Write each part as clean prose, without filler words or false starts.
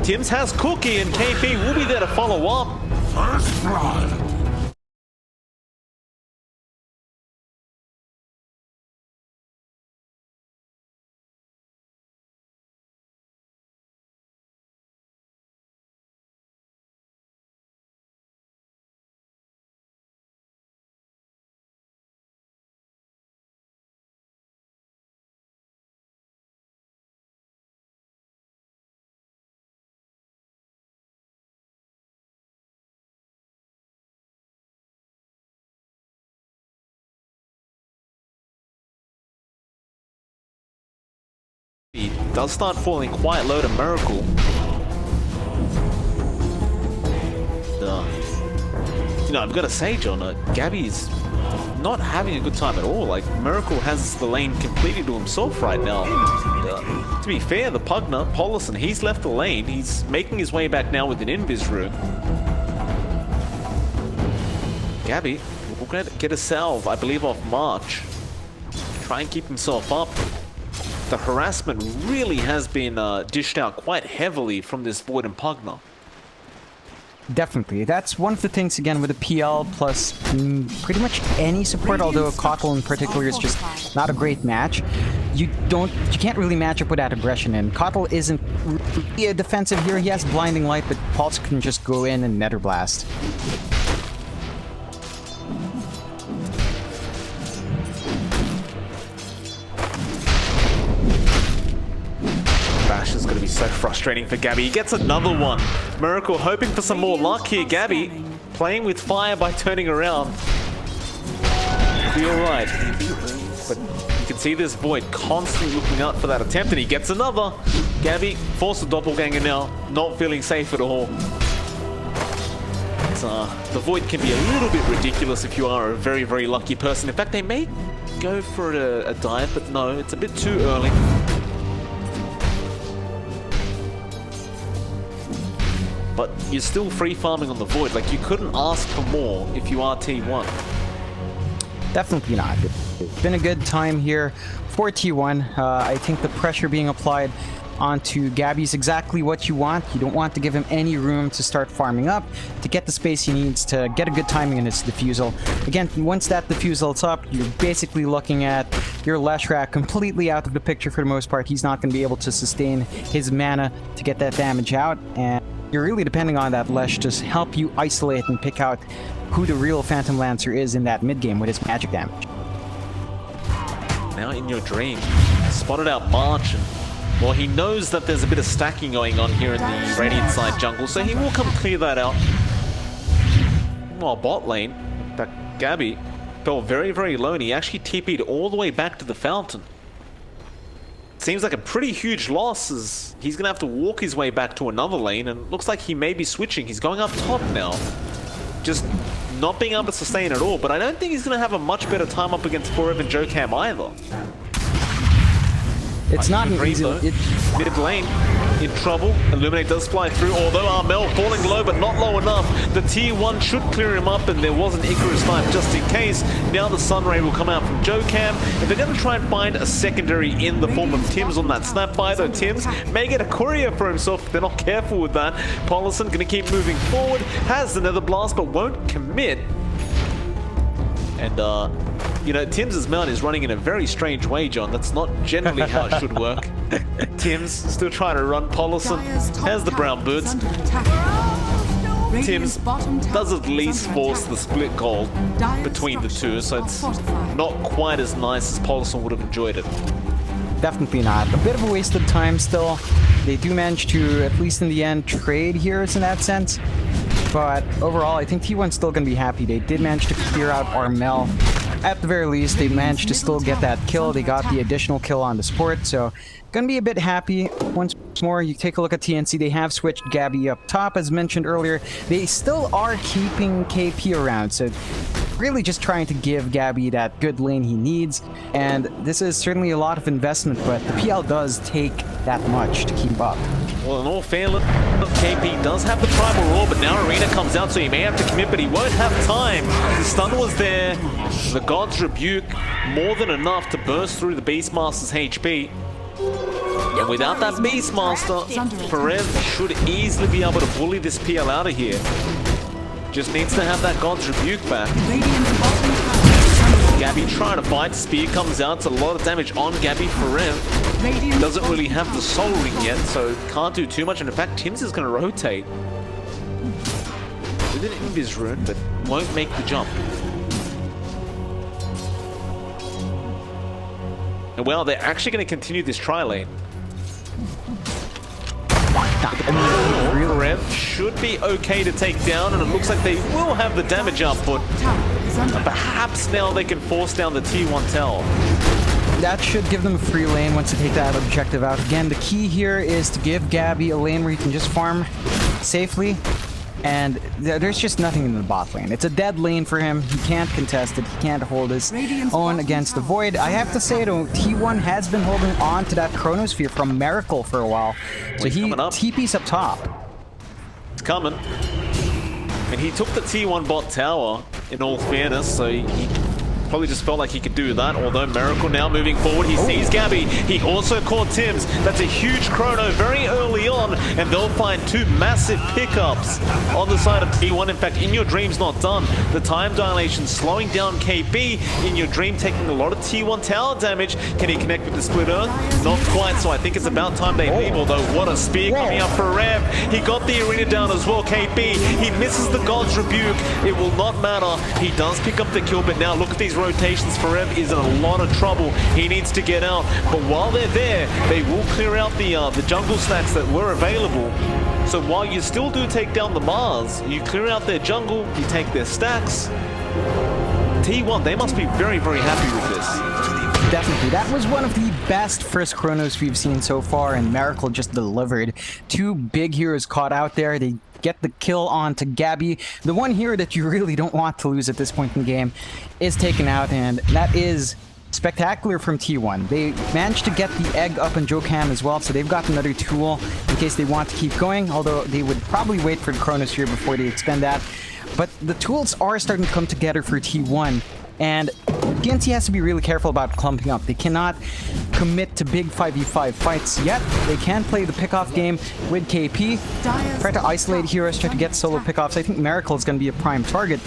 Tims has Cookie, and KP will be there to follow up. First blood. He does start falling quite low to Miracle. You know, I've got to say, John, Gabby's not having a good time at all. Like, Miracle has the lane completely to himself right now. To be fair, the Pugner, Paulison, he's left the lane. He's making his way back now with an Invis rune. Gabby will get a salve, I believe, off March. Try and keep himself up. The harassment really has been dished out quite heavily from this Void and Pugner. Definitely. That's one of the things, again, with the PL plus pretty much any support, although Kotl in particular is just not a great match. You can't really match up with that aggression, and Kotl isn't really a defensive here. He has Blinding Light, but Pulse can just go in and Nether Blast. Bash is going to be so frustrating for Gabby. He gets another one. Miracle hoping for some more luck here. Gabby playing with fire by turning around. He'll be alright. But you can see this Void constantly looking out for that attempt, and he gets another. Gabby forced a doppelganger now, not feeling safe at all. The Void can be a little bit ridiculous if you are a very, very lucky person. In fact, they may go for a dive, but no, it's a bit too early. But you're still free farming on the Void. Like, you couldn't ask for more if you are T1. Definitely not. It's been a good time here for T1. I think the pressure being applied onto Gabby is exactly what you want. You don't want to give him any room to start farming up, to get the space he needs to get a good timing in his defusal. Again, once that defusal is up, you're basically looking at your Leshrac completely out of the picture for the most part. He's not going to be able to sustain his mana to get that damage out, and you're really depending on that Lesh to help you isolate and pick out who the real Phantom Lancer is in that mid-game with his magic damage. Now in your dream, spotted out March, and well, he knows that there's a bit of stacking going on here in the Radiant side jungle, so he will come clear that out. While bot lane, that Gabby fell very, very low, and he actually TP'd all the way back to the fountain. Seems like a pretty huge loss, as he's going to have to walk his way back to another lane, and looks like he may be switching. He's going up top now. Just not being able to sustain at all, but I don't think he's going to have a much better time up against Forever and Jokam either. It's not an easy... Mid lane in trouble. Illuminate does fly through, although Armel falling low, but not low enough. The tier 1 should clear him up, and there was an Icarus knife just in case. Now the Sunray will come out from Jokam, and they're going to try and find a secondary in the form of Tims on that snapfire, though Tims may get a courier for himself if they're not careful with that. Paulison going to keep moving forward, has the Nether Blast, but won't commit. And, you know, Tim's mount is running in a very strange way, John. That's not generally how it should work. Tim's still trying to run. Paulison has the brown boots. Tim's does at least force the split gold between the two, so it's not quite as nice as Paulison would have enjoyed it. Definitely not. A bit of a waste of time still. They do manage to, at least in the end, trade heroes in that sense. But overall, I think T1's still going to be happy. They did manage to clear out Armel. At the very least, they managed to still get that kill. They got the additional kill on the support, so gonna be a bit happy. Once more, you take a look at TNC. They have switched Gabby up top, as mentioned earlier. They still are keeping KP around, so really just trying to give Gabby that good lane he needs. And this is certainly a lot of investment, but the PL does take that much to keep up. Well, in all fairness, KP does have the Primal Roar, but now Arena comes out, so he may have to commit, but he won't have time. The stun was there. The God's Rebuke, more than enough to burst through the Beastmaster's HP. And without that Beastmaster, Ferev should easily be able to bully this PL out of here. Just needs to have that God's Rebuke back. Gabby trying to fight. Spear comes out. It's a lot of damage on Gabby. Ferev doesn't really have the Soul Ring yet, so can't do too much. And in fact, Tim's is going to rotate. With an Invis rune, but won't make the jump. And well, they're actually going to continue this tri-lane. Rev should be okay to take down, and it looks like they will have the damage output. And perhaps now they can force down the T1 tower. That should give them a free lane once they take that objective out. Again, the key here is to give Gabby a lane where he can just farm safely. And there's just nothing in the bot lane. It's a dead lane for him. He can't contest it. He can't hold his own against the Void. I have to say, though, T1 has been holding on to that Chronosphere from Miracle for a while. So he TP's up top. It's coming. And he took the T1 bot tower, in all fairness, so he probably just felt like he could do that, although Miracle now moving forward. He sees Gabby. He also caught Tims. That's a huge chrono very early on, and they'll find two massive pickups on the side of T1. In fact, In Your Dream's not done. The time dilation slowing down KB. In Your Dream taking a lot of T1 tower damage. Can he connect with the Split Earth? Not quite, so I think it's about time they leave, although what a spear coming up for Rev. He got the arena down as well, KB. He misses the God's Rebuke. It will not matter. He does pick up the kill, but now look at these rotations. Ferev is in a lot of trouble. He needs to get out, but while they're there, they will clear out the jungle stacks that were available. So while you still do take down the Mars, you clear out their jungle, you take their stacks. T1, they must be very, very happy with this. Definitely. That was one of the best first Chronos we've seen so far, and Miracle just delivered. Two big heroes caught out there. They get the kill on to Gabby. The one hero that you really don't want to lose at this point in the game is taken out, and that is spectacular from T1. They managed to get the egg up in Jokam as well, so they've got another tool in case they want to keep going, although they would probably wait for the Chronosphere before they expend that. But the tools are starting to come together for T1, and TNC has to be really careful about clumping up. They cannot commit to big 5v5 fights yet. They can play the pickoff game with KP, try to isolate heroes, try to get solo pickoffs. I think Miracle is going to be a prime target.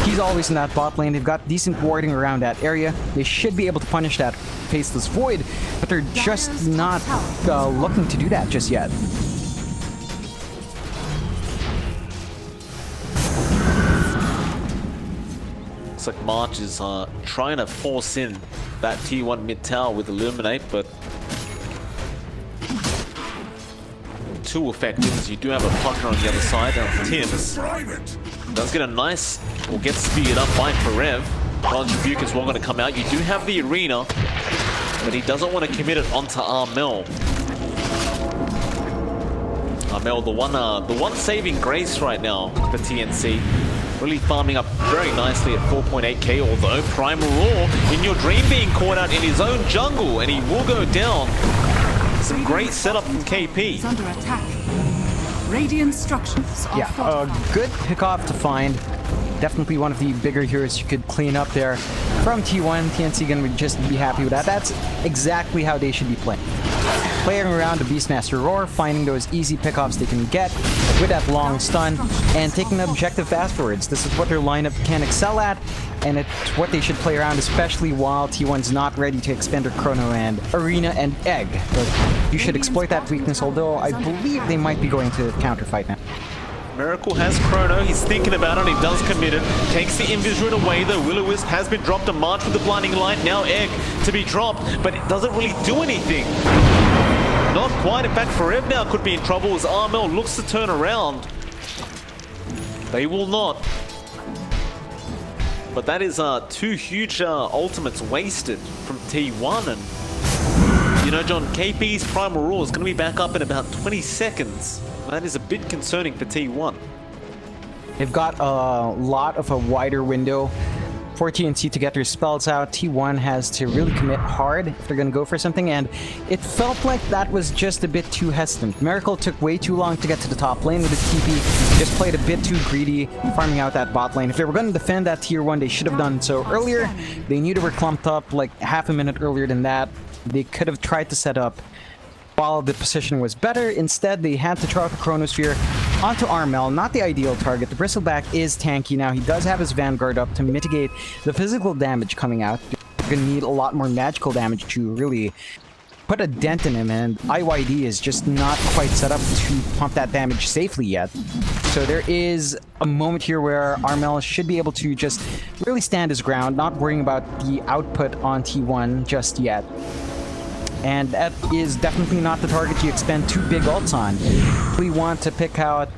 He's always in that bot lane. They've got decent warding around that area. They should be able to punish that Faceless Void, but they're just not looking to do that just yet. Looks like March is trying to force in that T1 mid tower with Illuminate, but too effective as you do have a Pucker on the other side. Now Tims does get a nice, or gets speed up by Ferev. God's Rebuke is well going to come out. You do have the arena, but he doesn't want to commit it onto Armel. Armel, the one saving grace right now for TNC. Really farming up very nicely at 4.8k, although Primal Roar, In Your Dream being caught out in his own jungle, and he will go down. Some great setup from KP. Under attack. Radiant structures are a good pickoff to find. Definitely one of the bigger heroes you could clean up there from T1. TNC gonna just be happy with that. That's exactly how they should be playing. Playing around the Beastmaster Roar, finding those easy pickoffs they can get with that long stun, and taking the objective afterwards. This is what their lineup can excel at, and it's what they should play around, especially while T1's not ready to expend their Chrono and Arena and Egg. But you should exploit that weakness, although I believe they might be going to counter fight now. Miracle has Chrono, he's thinking about it, he does commit it, takes the Invis Rune away, though Will-O-Wisp has been dropped, a March with the Blinding Light, now Egg to be dropped, but it doesn't really do anything. Not quite, in fact Ferev now could be in trouble as Armel looks to turn around. They will not. But that is two huge ultimates wasted from T1, and you know, John, KP's Primal Roar is going to be back up in about 20 seconds. That is a bit concerning for T1. They've got a lot of a wider window for TNC to get their spells out. T1 has to really commit hard if they're going to go for something, and it felt like that was just a bit too hesitant. Miracle took way too long to get to the top lane with his TP, just played a bit too greedy, farming out that bot lane. If they were going to defend that tier 1, they should have done so earlier. They knew they were clumped up like half a minute earlier than that. They could have tried to set up while the position was better. Instead, they had to throw out the Chronosphere onto Armel. Not the ideal target. The Bristleback is tanky now. He does have his Vanguard up to mitigate the physical damage coming out. You're going to need a lot more magical damage to really put a dent in him, and IYD is just not quite set up to pump that damage safely yet. So there is a moment here where Armel should be able to just really stand his ground, not worrying about the output on T1 just yet. And that is definitely not the target you expend two big ults on. We want to pick out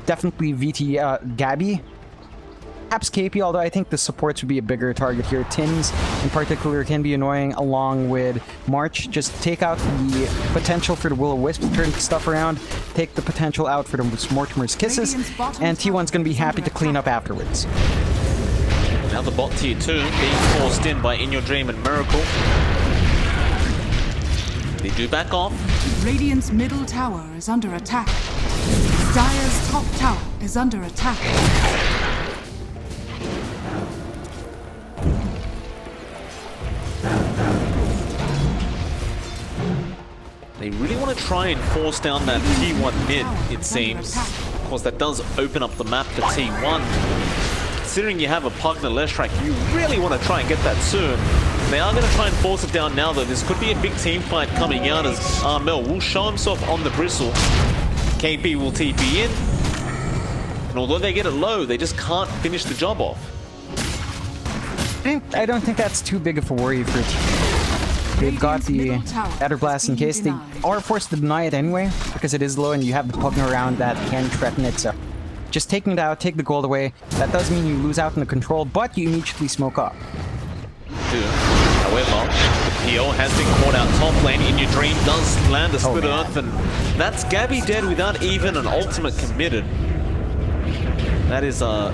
definitely VT Gabby. Perhaps KP, although I think the supports would be a bigger target here. Tins, in particular, can be annoying along with March. Just take out the potential for the Will-O-Wisp to turn stuff around, take the potential out for the Mortimer's Kisses, and T1's going to be happy to clean up afterwards. Now the bot tier 2 being forced in by In Your Dream and Miracle. They do back off. Radiant's middle tower is under attack. Dire's top tower is under attack. They really want to try and force down that T1 mid, it seems. Of course, that does open up the map for T1. Considering you have a Pugna Leshrac, you really want to try and get that soon. They are going to try and force it down now, though. This could be a big team fight coming out as Armel will show himself on the bristle. KP will TP in. And although they get it low, they just can't finish the job off. I don't think that's too big of a worry for They've got the Adder Blast in case. They are forced to deny it anyway, because it is low and you have the Pugna around that can threaten it, so just taking it out, take the gold away. That does mean you lose out in the control, but you immediately smoke up. However, the PO has been caught out top lane. In Your Dream does land a split earth, and that's Gabby dead without even an ultimate committed. That is a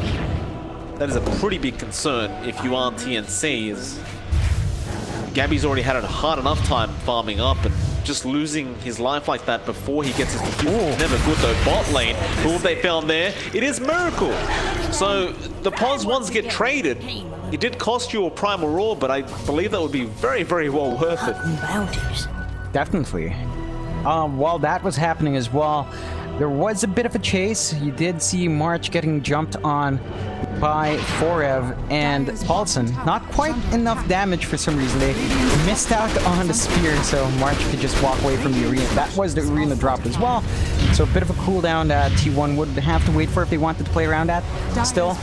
pretty big concern if you are TNC. Is Gabby's already had a hard enough time farming up, and just losing his life like that before he gets his defuse is never good though. Bot lane, who have they found there? It is Miracle. So the pos ones get traded. It did cost you a Primal Roar, but I believe that would be very, very well worth it. Definitely. While that was happening as well, there was a bit of a chase. You did see March getting jumped on by Forev and Paulson. Not quite enough damage for some reason. They missed out on the spear, so March could just walk away from the arena. That was the arena drop as well. So a bit of a cooldown that T1 would have to wait for if they wanted to play around that. Still,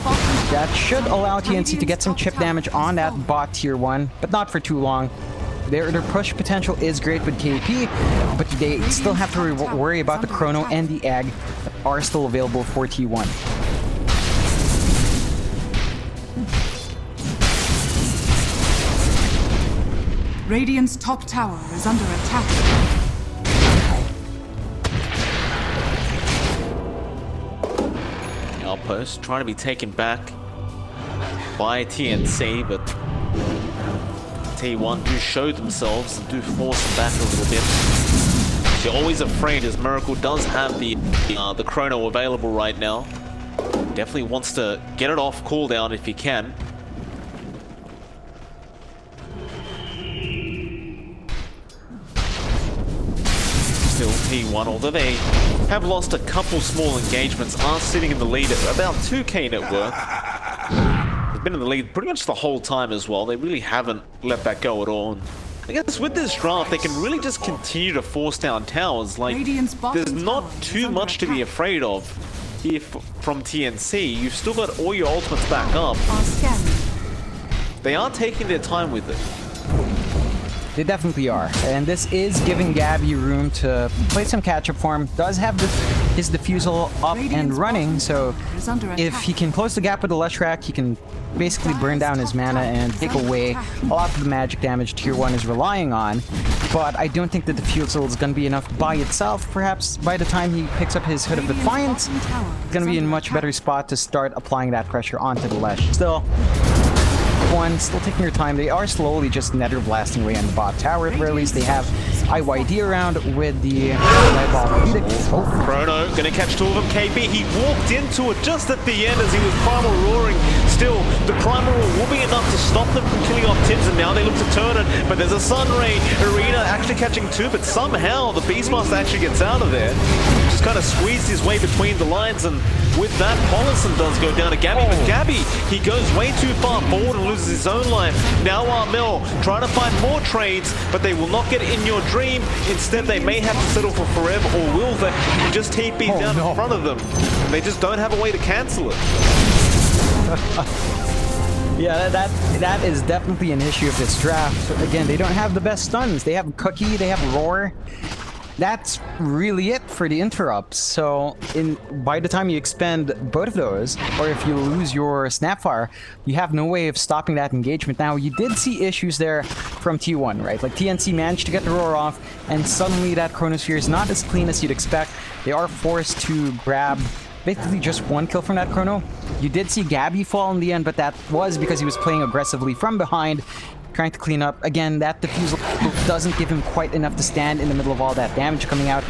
that should allow TNC to get some chip damage on that bot tier 1, but not for too long. Their push potential is great with KP, but they still have to worry about the Chrono and the Egg that are still available for T1. Radiant's top tower is under attack. Outpost trying to be taken back by TNC, but T1 do show themselves and do force them back a little bit. You're always afraid, as Miracle does have the Chrono available right now. Definitely wants to get it off cooldown if he can. Still T1, although they have lost a couple small engagements, are sitting in the lead at about 2k net worth. They've been in the lead pretty much the whole time as well. They really haven't let that go at all. And I guess with this draft, they can really just continue to force down towers. Like, there's not too much to be afraid of here from TNC. You've still got all your ultimates back up. They are taking their time with it. They definitely are, and this is giving Gabby room to play some catch-up for him. Does have his defusal up and running, so if he can close the gap with the Leshrac, he can basically burn down his mana and take away a lot of the magic damage Tier 1 is relying on. But I don't think the defusal is going to be enough by itself. Perhaps by the time he picks up his Hood of Defiance, he's going to be in a much better spot to start applying that pressure onto the Lesh. Still still taking your time. They are slowly just nether blasting away on the bot tower. At the very least, they have IYD around with the Nightball. Chrono gonna catch two of them. KP, he walked into it just at the end as he was primal roaring still, the Primal will be enough to stop them from killing off Tims, and now they look to turn it, but there's a Sunray. Arena actually catching two, but somehow the Beastmaster actually gets out of there. Just kind of squeezed his way between the lines, and with that, Paulison does go down to Gabby, but Gabby, he goes way too far forward and loses his own life. Now Armel trying to find more trades, but they will not get in your dream. Instead, they may have to settle for Forever, or will they just TP down in front of them. And they just don't have a way to cancel it. Yeah, that is definitely an issue of this draft. So again, they don't have the best stuns. They have Cookie, they have Roar. That's really it for the interrupts. So by the time you expend both of those, or if you lose your Snapfire, you have no way of stopping that engagement. Now, you did see issues there from T1, right? Like TNC managed to get the Roar off, and suddenly that Chronosphere is not as clean as you'd expect. They are forced to grab basically just one kill from that Chrono. You did see Gabby fall in the end, but that was because he was playing aggressively from behind, trying to clean up. Again, that defusal doesn't give him quite enough to stand in the middle of all that damage coming out.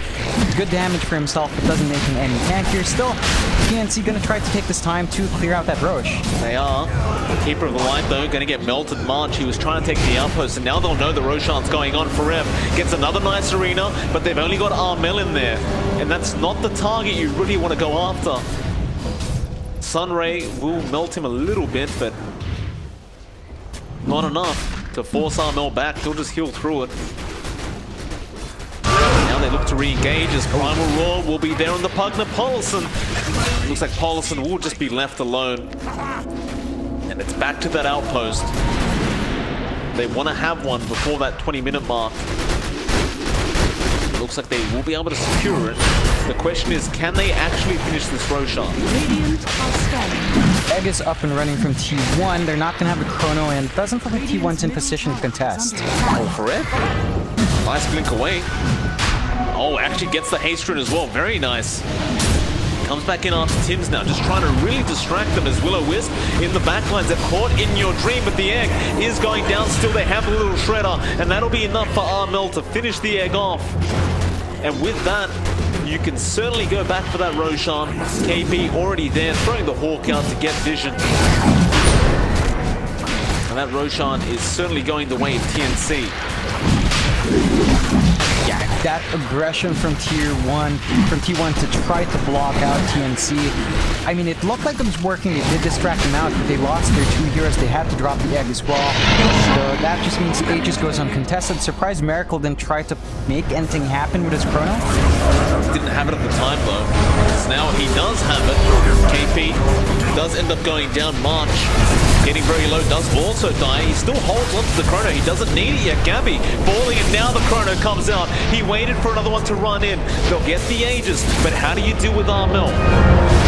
Good damage for himself, but doesn't make him any tankier. Still, TNC gonna try to take this time to clear out that Roche. They are. Keeper of the Light, though, gonna get melted. March, he was trying to take the outpost, and now they'll know the Roshan's going on forever. Gets another nice arena, but they've only got Armel in there, and that's not the target you really want to go after. Sunray will melt him a little bit, but not enough to force Armel back. He'll just heal through it. Now they look to re-engage as Primal Roar will be there on the Pugna. Paulison. Looks like Paulison will just be left alone. And it's back to that outpost. They want to have one before that 20-minute mark. Looks like they will be able to secure it. The question is, can they actually finish this Roshan? Radiant are scanning. Egg is up and running from T1. They're not going to have a Chrono, and it doesn't look like T1's in position to contest. Oh, Forever. Nice blink away. Oh, actually gets the haste rune as well. Very nice. Comes back in after Tims now, just trying to really distract them as Will-O-Wisp in the backlines. They're caught in your dream, but the egg is going down still. They have a little shredder, and that'll be enough for Armel to finish the egg off. And with that, you can certainly go back for that Roshan. KP already there, throwing the Hawk out to get vision. And that Roshan is certainly going the way of TNC. Yeah, that aggression from T1 to try to block out TNC. I mean, it looked like it was working. It did distract them out, but they lost their two heroes. They had to drop the egg as well. So that just means Aegis goes uncontested. Surprised Miracle didn't try to make anything happen with his Chrono. Didn't have it at the time, though. So now he does have it. KP does end up going down. March getting very low, does also die. He still holds onto the Chrono. He doesn't need it yet. Gabby falling, and now the Chrono comes out. He waited for another one to run in. They'll get the Aegis, but how do you deal with Armel?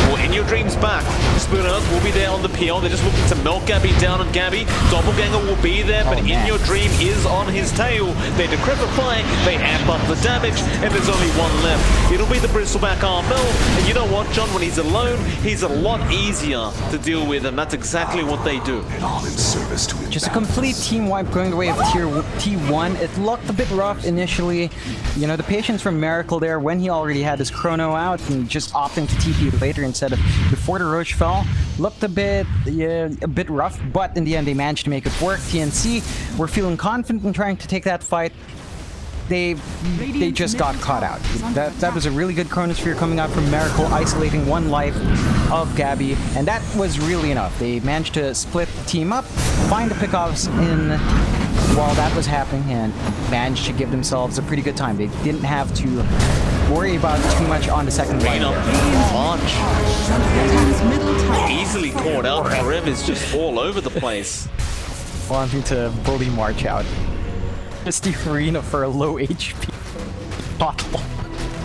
Well, in your dreams back, Split Earth will be there on the PL. They're just looking to melt Gabby down on Gabby. Doppelganger will be there, but in your dream is on his tail. They decrepify, they amp up the damage, and there's only one left. It'll be the Bristleback Armel, and you know what, John? When he's alone, he's a lot easier to deal with, and that's exactly what they do. Just a complete team wipe going the way of T1. It looked a bit rough initially. You know, the patience from Miracle there when he already had his Chrono out and just opting to TP later instead of before the Roche fell looked a bit rough, but in the end they managed to make it work. TNC were feeling confident in trying to take that fight. They just got caught out. That was a really good Chronosphere coming out from Miracle, isolating one life of Gabby, and that was really enough. They managed to split the team up, find the pickoffs in while that was happening, and managed to give themselves a pretty good time. They didn't have to worry about too much on the second line. March easily caught out. Rev is just all over the place. Wanting to bully March out. Just the arena for a low HP bottle.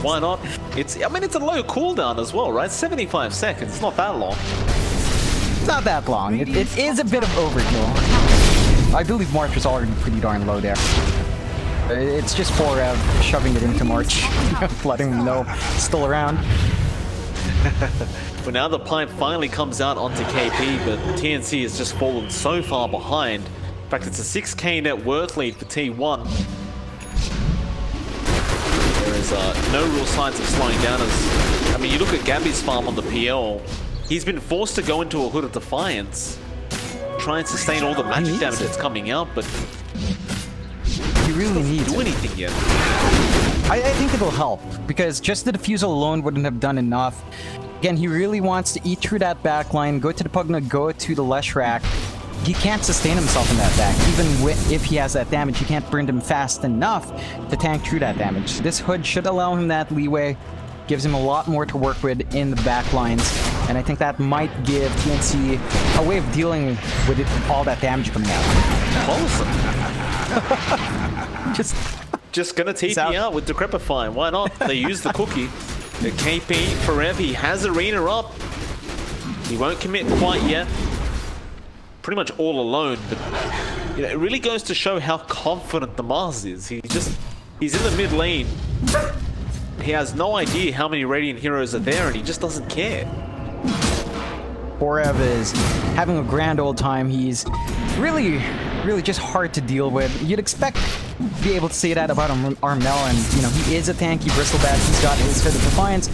Why not? I mean, it's a low cooldown as well, right? 75 seconds. It's not that long. It's not that long. It is a bit of overkill. I believe March was already pretty darn low there. It's just for shoving it into March, letting him know it's still around. But now the pipe finally comes out onto KP, but TNC has just fallen so far behind. In fact, it's a 6k net worth lead for T1. There is no real signs of slowing down. I mean, you look at Gabby's farm on the PL. He's been forced to go into a Hood of Defiance. try and sustain all the magic damage that's coming out, but He really needs do it. anything yet. I think it'll help, because just the defusal alone wouldn't have done enough. Again, he really wants to eat through that backline, go to the Pugna, go to the Leshrac. He can't sustain himself in that back. Even if he has that damage, he can't burn him fast enough to tank through that damage. This Hood should allow him that leeway, gives him a lot more to work with in the backlines, and I think that might give TNC a way of dealing with all that damage coming out. Awesome. Just gonna TP out with Decrepify. Why not? They use the cookie. The KP forever. He has Arena up. He won't commit quite yet. Pretty much all alone, but you know, it really goes to show how confident the Mars is. He's in the mid lane. He has no idea how many Radiant heroes are there, and he just doesn't care. Forev is having a grand old time. He's really just hard to deal with. You'd expect to be able to say that about Armel, and you know, he is a tanky bristleback. He's got his Fit of Defiance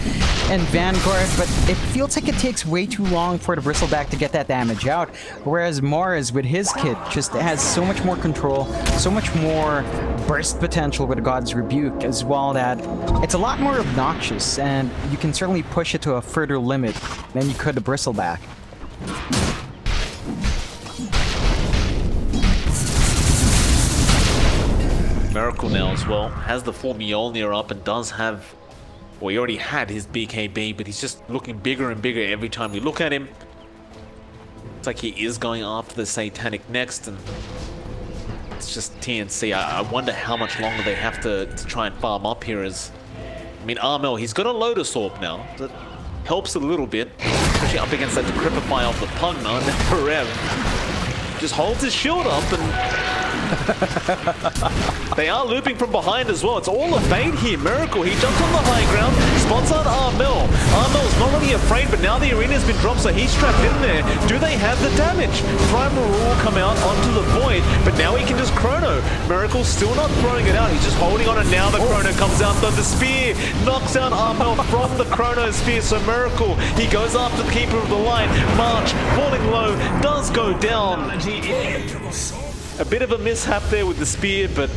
and Vanguard, but it feels like it takes way too long for the bristleback to get that damage out, whereas Mars with his kit just has so much more control, so much more burst potential with God's Rebuke as well, that it's a lot more obnoxious, and you can certainly push it to a further limit than you could the bristleback. Miracle now as well has the full Mjolnir up and does have, well, he already had his BKB, but he's just looking bigger and bigger every time we look at him. It's like he is going after the Satanic next, and it's just TNC. I wonder how much longer they have to try and farm up here. As I mean, Armel, he's got a Lotus Orb now. That helps a little bit, especially up against that Decrepify off the Pugna. And Forev just holds his shield up, and they are looping from behind as well. It's all a bait here. Miracle, he jumps on the high ground, spots out Armel. Armel's not really afraid, but now the arena's been dropped, so he's trapped in there. Do they have the damage? Primal will come out onto the Void, but now he can just Chrono. Miracle's still not throwing it out. He's just holding on, and now the Chrono comes out. The spear knocks out Armel from the Chrono spear, so Miracle, he goes after the Keeper of the Light. March, falling low, does go down. A bit of a mishap there with the spear, but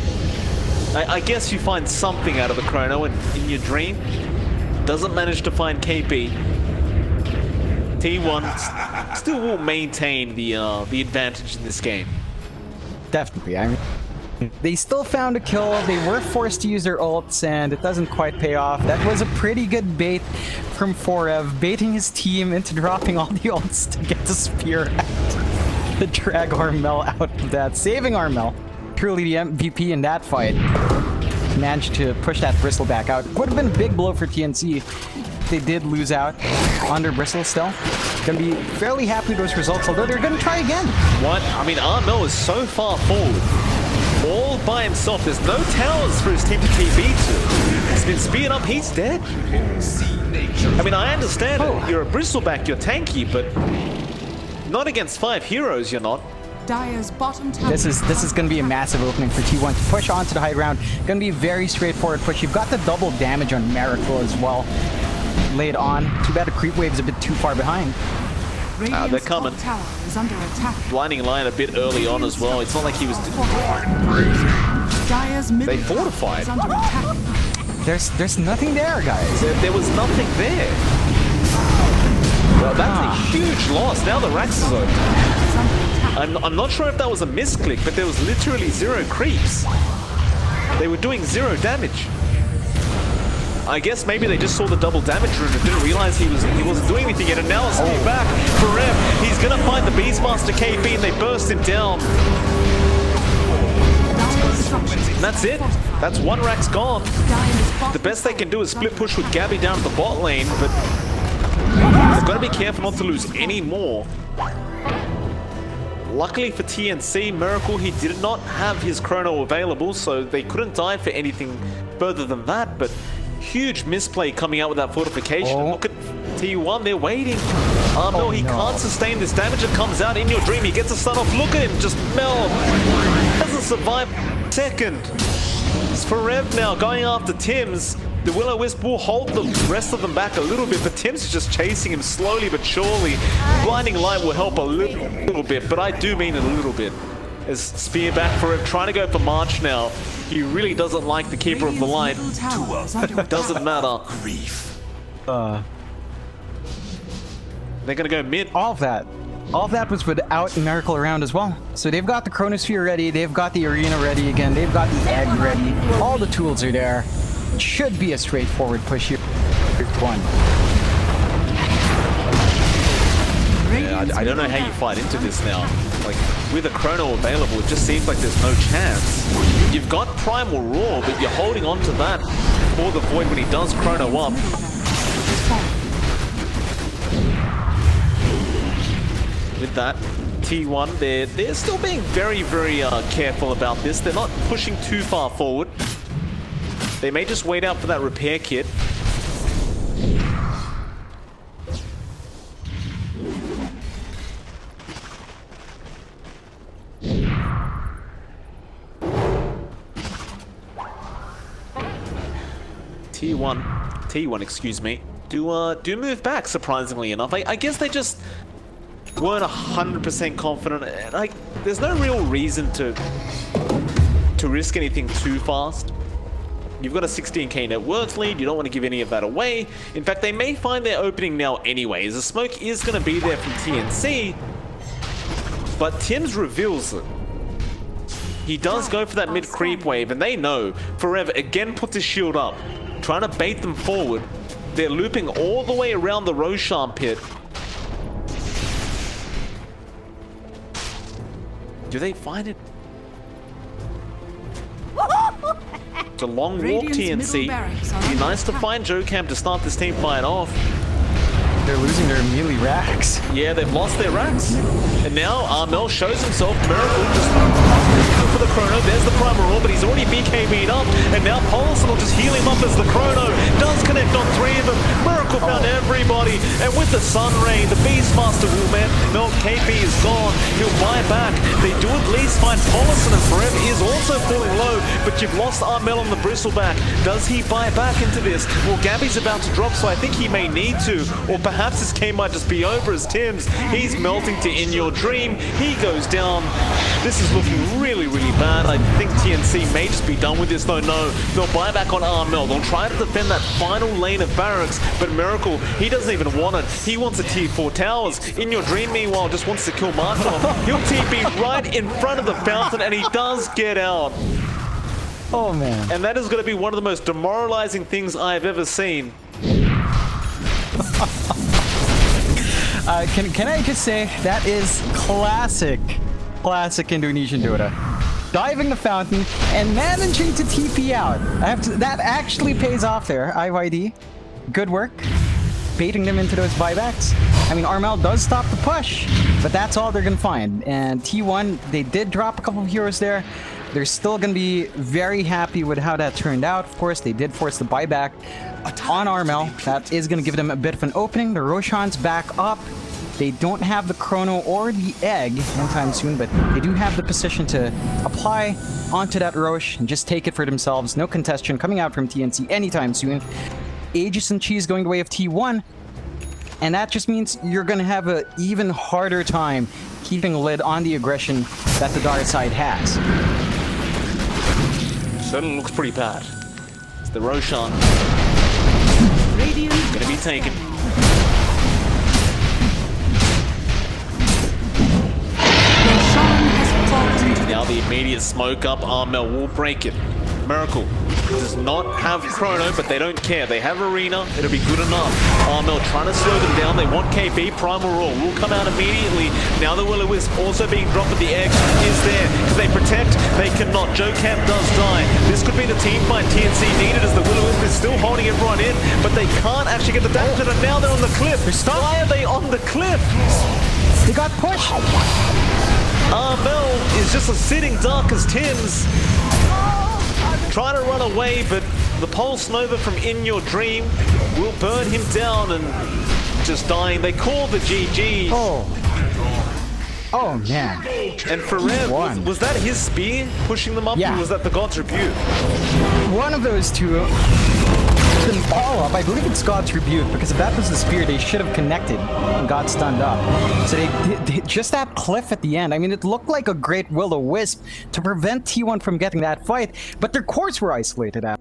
I guess you find something out of the Chrono in your dream. Doesn't manage to find KP. T1 still will maintain the advantage in this game. Definitely. I mean, they still found a kill. They were forced to use their ults, and it doesn't quite pay off. That was a pretty good bait from Forev, baiting his team into dropping all the ults to get the spear out. To drag Armel out of that, saving Armel. Truly the MVP in that fight. Managed to push that Bristle back out. Would have been a big blow for TNC. They did lose out under Bristle still. Gonna be fairly happy with those results, although they're gonna try again. What? I mean, Armel is so far forward. All by himself. There's no towers for his team to TP to. He's been speared up, he's dead. I mean, I understand it. You're a Bristleback, you're tanky, but not against 5 heroes, you're not. Dire's bottom tower. This is going to be a massive opening for T1 to push onto the high ground. Going to be a very straightforward push. You've got the double damage on Miracle as well laid on. Too bad the creep wave's a bit too far behind. They're coming. Tower is under attack. Blinding Light a bit early on as well. It's not like he was... Dire's middle They fortified. is under attack. There's nothing there, guys. There was nothing there. Well, that's a huge loss. Now the Rax is open. I'm not sure if that was a misclick, but there was literally 0 creeps. They were doing 0 damage. I guess maybe they just saw the double damage rune and didn't realize he wasn't doing anything yet. And now it's back for Rev. He's gonna find the Beastmaster KP, and they burst him down. And that's it. That's 1 Rax gone. The best they can do is split push with Gabby down to the bot lane, but they've got to be careful not to lose any more. Luckily for TNC, Miracle, he did not have his Chrono available, so they couldn't die for anything further than that, but huge misplay coming out with that fortification. Look at T1, they're waiting. No, he can't sustain this damage that comes out in your dream. He gets a stun off. Look at him, just melt. Doesn't survive second. It's Forev now going after Tims. The Will-O-Wisp will hold the rest of them back a little bit, but Tims is just chasing him slowly but surely. Blinding Light will help a little bit, but I do mean a little bit. As Spear back for him, trying to go for March now. He really doesn't like the Keeper of the Light. Doesn't matter. They're gonna go mid. All of that was without Miracle around as well. So they've got the Chronosphere ready, they've got the Arena ready again, they've got the Egg ready. All the tools are there. It should be a straightforward push here. One. Yeah, I don't know how you fight into this now. Like, with a Chrono available, it just seems like there's no chance. You've got Primal Roar, but you're holding on to that for the Void when he does Chrono up. With that, T1, they're still being very, very careful about this. They're not pushing too far forward. They may just wait out for that repair kit. T1, excuse me, do move back, surprisingly enough. I guess they just weren't 100% confident. Like, there's no real reason to risk anything too fast. You've got a 16k net worth lead, you don't want to give any of that away. In fact, they may find their opening now anyways. The smoke is going to be there from TNC, but Tims reveals it. He does go for that mid creep wave, and they know. Forever again puts his shield up, trying to bait them forward. They're looping all the way around the Roshan pit. Do they find it? It's a long walk, TNC. It'd be nice to find Joe Camp to start this team fight off. They're losing their melee racks. Yeah, they've lost their racks. And now Armel shows himself. Miracle just for the Chrono. There's the Primal Roar, but he's already BKB'd up. And now Paulson will just heal him up as the Chrono does connect on 3 of them. Miracle found everybody. And with the Sun Ray, the Beastmaster will melt. KP is gone. He'll buy back. They do at least find Paulson, and Forever is also falling low. But you've lost Armel on the Bristleback. Does he buy back into this? Well, Gabby's about to drop, so I think he may need to. Or perhaps this game might just be over as Tims. He's melting to In Your Dream. He goes down. This is looking really, really bad. I think TNC may just be done with this, though. No, they'll buy back on Armel. They'll try to defend that final lane of barracks, but Miracle, he doesn't even want it. He wants a tier 4 towers. In Your Dream, meanwhile, just wants to kill Marshall. He'll TP right in front of the fountain, and he does get out. Oh, man. And that is going to be one of the most demoralizing things I've ever seen. Can I just say, that is classic Indonesian Dota. Diving the fountain and managing to TP out. That actually pays off there, IYD. Good work. Baiting them into those buybacks. I mean, Armel does stop the push, but that's all they're going to find. And T1, they did drop a couple of heroes there. They're still going to be very happy with how that turned out. Of course, they did force the buyback on Armel. That is going to give them a bit of an opening. The Roshan's back up. They don't have the Chrono or the Egg anytime soon, but they do have the position to apply onto that Rosh and just take it for themselves. No contestation coming out from TNC anytime soon. Aegis and Cheese going the way of T1, and that just means you're going to have an even harder time keeping a lid on the aggression that the dark side has. Certainly looks pretty bad. It's the Roshan. Gonna be taken. Now the immediate smoke up, Armel will break it. Miracle does not have Chrono, but they don't care. They have Arena, it'll be good enough. Armel trying to slow them down. They want KP. Primal Roar will come out immediately. Now the Will-O-Wisp also being dropped with the Egg is there. Can they protect? They cannot. Joe Camp does die. This could be the team fight TNC needed as the Will-O-Wisp is still holding everyone in, but they can't actually get the damage and now they're on the cliff. Why are they on the cliff? They got pushed. Armel is just a sitting duck as Tims trying to run away, but the Pulse Nova from In Your Dream will burn him down and just dying. They call the GG. Oh. Oh, man. And for Rev, T1. was that his spear pushing them up, Yeah. or was that the God's Rebuke? One of those two. The follow-up, I believe it's God's Rebuke, because if that was the spear, they should have connected and got stunned up. So they just that cliff at the end. I mean, it looked like a great will-o-wisp to prevent T1 from getting that fight, but their cores were isolated out.